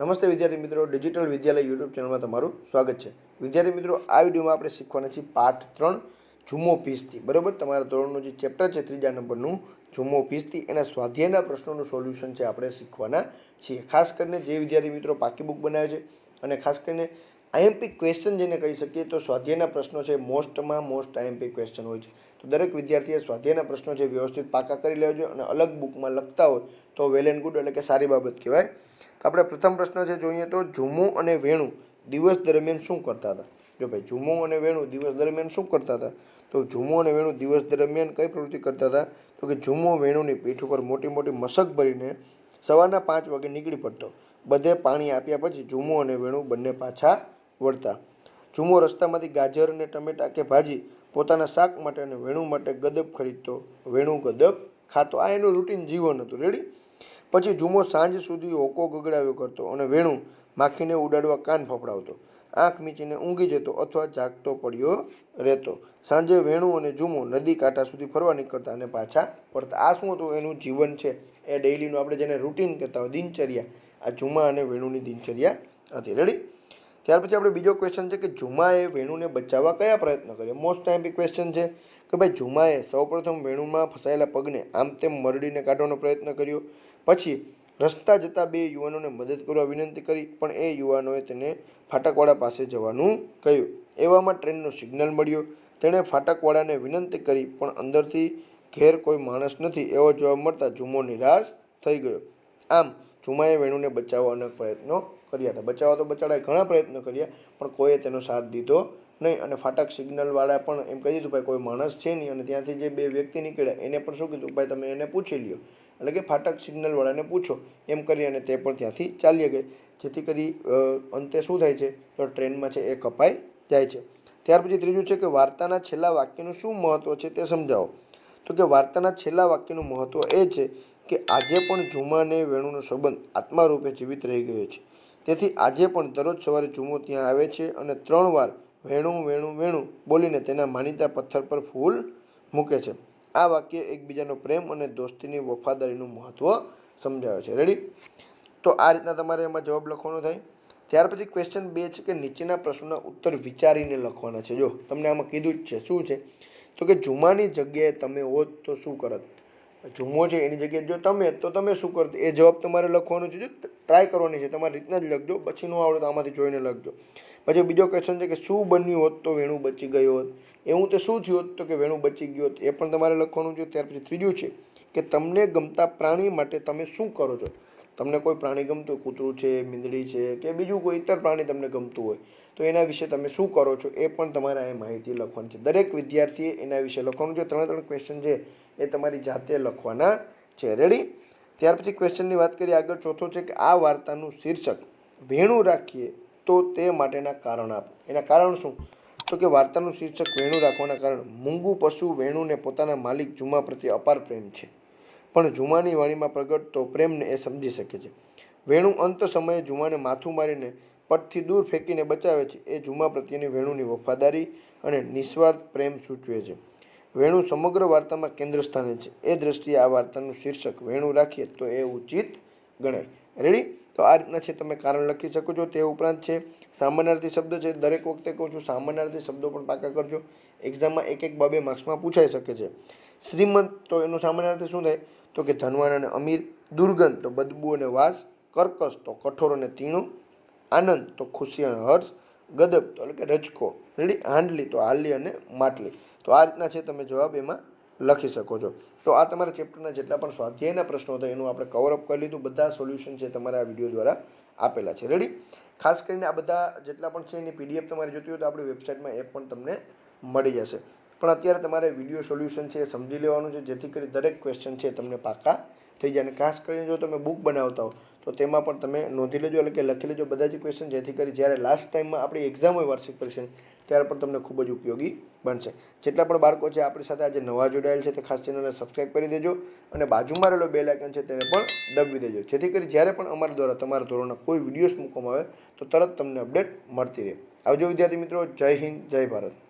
નમસ્તે વિદ્યાર્થી મિત્રો, ડિજિટલ વિદ્યાલય યુટ્યુબ ચેનલમાં તમારું સ્વાગત છે। વિદ્યાર્થી મિત્રો, આ વિડીયોમાં આપણે શીખવાના છીએ પાઠ 3 જુમ્મો પીસથી। બરાબર, તમારા ધોરણનું જે ચેપ્ટર છે 3જા નંબરનું જુમ્મો પીસથી, એના સ્વાધ્યાયના પ્રશ્નોનું સોલ્યુશન છે આપણે શીખવાના છીએ। ખાસ કરીને જે વિદ્યાર્થી મિત્રો પાકી બુક બનાવે છે અને ખાસ કરીને આઈએમપી ક્વેશ્ચન જેને કહી શકીએ તો સ્વાધ્યાયના પ્રશ્નો છે મોસ્ટમાં મોસ્ટ આઈએમપી ક્વેશ્ચન હોય છે। તો દરેક વિદ્યાર્થીએ સ્વાધ્યાયના પ્રશ્નો છે વ્યવસ્થિત પાકા કરી લેવા જોઈએ અને અલગ બુકમાં લખતા હોય તો વેલ એન્ડ ગુડ, એટલે કે સારી બાબત કહેવાય। તો આપણે પ્રથમ પ્રશ્ન છે જોઈએ તો ઝુમ્મુ અને વેણુ દિવસ દરમિયાન શું કરતા હતા? જો ભાઈ ઝુમ્મુ અને વેણુ દિવસ દરમિયાન શું કરતા હતા? તો ઝુમ્મુ અને વેણુ દિવસ દરમિયાન કઈ પ્રવૃત્તિ કરતા હતા? તો કે ઝુમ્મુ વેણુની પીઠ ઉપર મોટી મોટી મશક ભરીને સવારના 5 વાગે નીકળી પડતો। બધે પાણી આપ્યા પછી ઝુમ્મુ અને વેણુ બંને પાછા વળતા। ઝુમ્મુ રસ્તામાંથી ગાજર અને ટમેટા કે ભાજી પોતાના શાક માટે અને વેણુ માટે ગદબ ખરીદતો, વેણુ ગદબ ખાતો। આ એનું રૂટીન જીવન હતું। રેડી? પછી ઝુમ્મો સાંજ સુધી હોકો ગગડાવ્યો કરતો અને વેણુ માખીને ઉડાડવા કાન ફફડાવતો, આંખ મીચીને ઊંઘી જતો અથવા જાગતો પડ્યો રહેતો। સાંજે વેણુ અને ઝુમ્મો નદી કાંઠા સુધી ફરવા નીકળતા અને પાછા પડતા। આ શું હતું? એનું જીવન છે એ ડેઇલીનું, આપણે જેને રૂટીન કહેતા હોય, દિનચર્યા। આ ઝુમ્મા અને વેણુની દિનચર્યા હતી। રેડી? ત્યાર પછી આપણે બીજો ક્વેશ્ચન છે કે ઝુમ્માએ વેણુને બચાવવા કયા પ્રયત્ન કર્યા? મોસ્ટ ટાઈમ ક્વેશ્ચન છે કે ભાઈ ઝુમ્માએ સૌપ્રથમ વેણુમાં ફસાયેલા પગને આમ તેમ મરડીને કાઢવાનો પ્રયત્ન કર્યો। પછી રસ્તા જતા બે યુવાનોને મદદ કરવા વિનંતી કરી, પણ એ યુવાનોએ તેને ફાટકવાળા પાસે જવાનું કહ્યું। એવામાં ટ્રેનનો સિગ્નલ મળ્યો। તેણે ફાટકવાળાને વિનંતી કરી, પણ અંદરથી ઘેર કોઈ માણસ નથી એવો જવાબ મળતા ઝુમ્મો નિરાશ થઈ ગયો। આમ ઝુમ્માએ વેણુને બચાવવા અનેક પ્રયત્નો કર્યા હતા। બચાવવા તો બચાવવા ઘણા પ્રયત્નો કર્યા, પણ કોઈએ તેનો સાથ દીધો નહીં। અને ફાટક સિગ્નલવાળા પણ એમ કહી દીધું ભાઈ કોઈ માણસ છે નહીં, અને ત્યાંથી જે બે વ્યક્તિ નીકળ્યા એને પણ શું કીધું, ભાઈ તમે એને પૂછી લ્યો, એટલે કે ફાટક સિગ્નલવાળાને પૂછો, એમ કરી અને તે પણ ત્યાંથી ચાલી ગઈ। જેથી કરી અંતે શું થાય છે તો ટ્રેનમાં છે એ કપાઈ જાય છે। ત્યાર પછી ત્રીજું છે કે વાર્તાના છેલ્લા વાક્યનું શું મહત્વ છે તે સમજાવો। તો કે વાર્તાના છેલ્લા વાક્યનું મહત્વ એ છે કે આજે પણ ઝુમ્મા અને વેણુનો સંબંધ આત્મા રૂપે જીવિત રહી ગયો છે। તેથી આજે પણ દરરોજ સવારે ઝુમ્મો ત્યાં આવે છે અને 3 વાર વેણુ વેણુ વેણુ બોલીને તેના માનીતા પથ્થર પર ફૂલ મૂકે છે। આ વાક્ય એકબીજાનો પ્રેમ અને દોસ્તીની વફાદારીનું મહત્વ સમજાવે છે। રેડી? તો આ રીતના તમારે એમાં જવાબ લખવાનો થાય। ત્યાર પછી ક્વેશ્ચન 2 છે કે નીચેના પ્રશ્નોના ઉત્તર વિચારીને લખવાના છે। જો તમને આમાં કીધું જ છે, શું છે તો કે ઝુમ્માની જગ્યાએ તમે હોત તો શું કરત? ઝુમ્મો છે એની જગ્યાએ જો તમે, તો તમે શું કરત? એ જવાબ તમારે લખવાનો છે। ટ્રાય કરવાની છે, તમારી રીતના જ લખજો, પછી ન આવડે તો આમાંથી જોઈને લખજો। પછી બીજો ક્વેશ્ચન છે કે શું બન્યું હોત તો વેણુ બચી ગયો હોત? એવું તો શું થયું હોત તો કે વેણુ બચી ગયો હોત? એ પણ તમારે લખવાનું છે। ત્યાર પછી ત્રીજું છે કે તમને ગમતા પ્રાણી માટે તમે શું કરો છો? તમને કોઈ પ્રાણી ગમતું હોય, કૂતરું છે, મીંદડી છે કે બીજું કોઈ ઇતર પ્રાણી તમને ગમતું હોય તો એના વિશે તમે શું કરો છો એ પણ તમારે આ માહિતી લખવાની છે। દરેક વિદ્યાર્થીએ એના વિશે લખવાનું છે। 3 ક્વેશ્ચન છે એ તમારી જાતે લખવાના છે। રેડી? ત્યાર પછી ક્વેશ્ચનની વાત કરીએ આગળ, ચોથો છે કે આ વાર્તાનું શીર્ષક વેણુ રાખીએ તો તે માટેના કારણ આપો। એના કારણ શું? તો કે વાર્તાનું શીર્ષક વેણુ રાખવાના કારણ, મૂંગું પશુ વેણુને પોતાના માલિક ઝુમ્મા પ્રત્યે અપાર પ્રેમ છે, પણ ઝુમ્માની વાણીમાં પ્રગટતો પ્રેમને એ સમજી શકે છે। વેણુ અંત સમયે ઝુમ્માને માથું મારીને પટથી દૂર ફેંકીને બચાવે છે, એ ઝુમ્મા પ્રત્યેની વેણુની વફાદારી અને નિસ્વાર્થ પ્રેમ સૂચવે છે। વેણુ સમગ્ર વાર્તામાં કેન્દ્ર સ્થાને છે, એ દ્રષ્ટિએ આ વાર્તાનું શીર્ષક વેણુ રાખીએ તો એ ઉચિત ગણાય। રેડી? તો આ રીતના છે તમે કારણ લખી શકો છો। તે ઉપરાંત છે સામાનાર્થી શબ્દ છે, દરેક વખતે કહું છું સામાનાર્થી શબ્દો પણ પાકા કરજો, એક્ઝામમાં 1-2 માર્ક્સમાં પૂછાઈ શકે છે। શ્રીમંત તો એનું સામાનાર્થી શું થાય તો કે ધનવાન અને અમીર, દુર્ગંધ તો બદબુ અને વાસ, કર્કશ તો કઠોર અને તીણું, આનંદ તો ખુશી અને હર્ષ, ગદબ તો એટલે કે રજકો, રેડી, હાંડલી તો હાલી અને માટલી। તો આ રીતના છે તમે જવાબ એમાં લખી શકો છો। તો આ તમારા ચેપ્ટરના જેટલા પણ સ્વાધ્યાયના પ્રશ્નો હતા એનું આપણે કવરઅપ કરી લીધું। બધા સોલ્યુશન છે તમારા આ વિડીયો દ્વારા આપેલા છે। રેડી? ખાસ કરીને આ બધા જેટલા પણ છે એની પીડીએફ તમારે જોતી હોય તો આપણી વેબસાઇટમાં એ પણ તમને મળી જશે। પણ અત્યારે તમારે વિડીયો સોલ્યુશન છે એ સમજી લેવાનું છે, જેથી કરી દરેક ક્વેશ્ચન છે તમને પાકા થઈ જાય। અને ખાસ કરીને જો તમે બુક બનાવતા હો તો તેમાં પણ તમે નોંધી લેજો, એટલે કે લખી લેજો બધા જ ક્વેશ્ચન, જેથી કરી જ્યારે લાસ્ટ ટાઈમમાં આપણી એક્ઝામ હોય વાર્ષિક પરીક્ષાની ત્યારે પણ તમને ખૂબ જ ઉપયોગી બનશે। જેટલા પણ બાળકો છે આપણી સાથે આજે નવા જોડાયેલ છે તે ખાસ ચેનલને સબસ્ક્રાઈબ કરી દેજો અને બાજુમાં રહેલો બેલ આઇકન છે તેને પણ દબાવી દેજો, જેથી કરી જ્યારે પણ અમારા દ્વારા તમારા ધોરણના કોઈ વિડીયોઝ મૂકવામાં આવે તો તરત તમને અપડેટ મળતી રહે। આવજો વિદ્યાર્થી મિત્રો, જય હિન્દ, જય ભારત।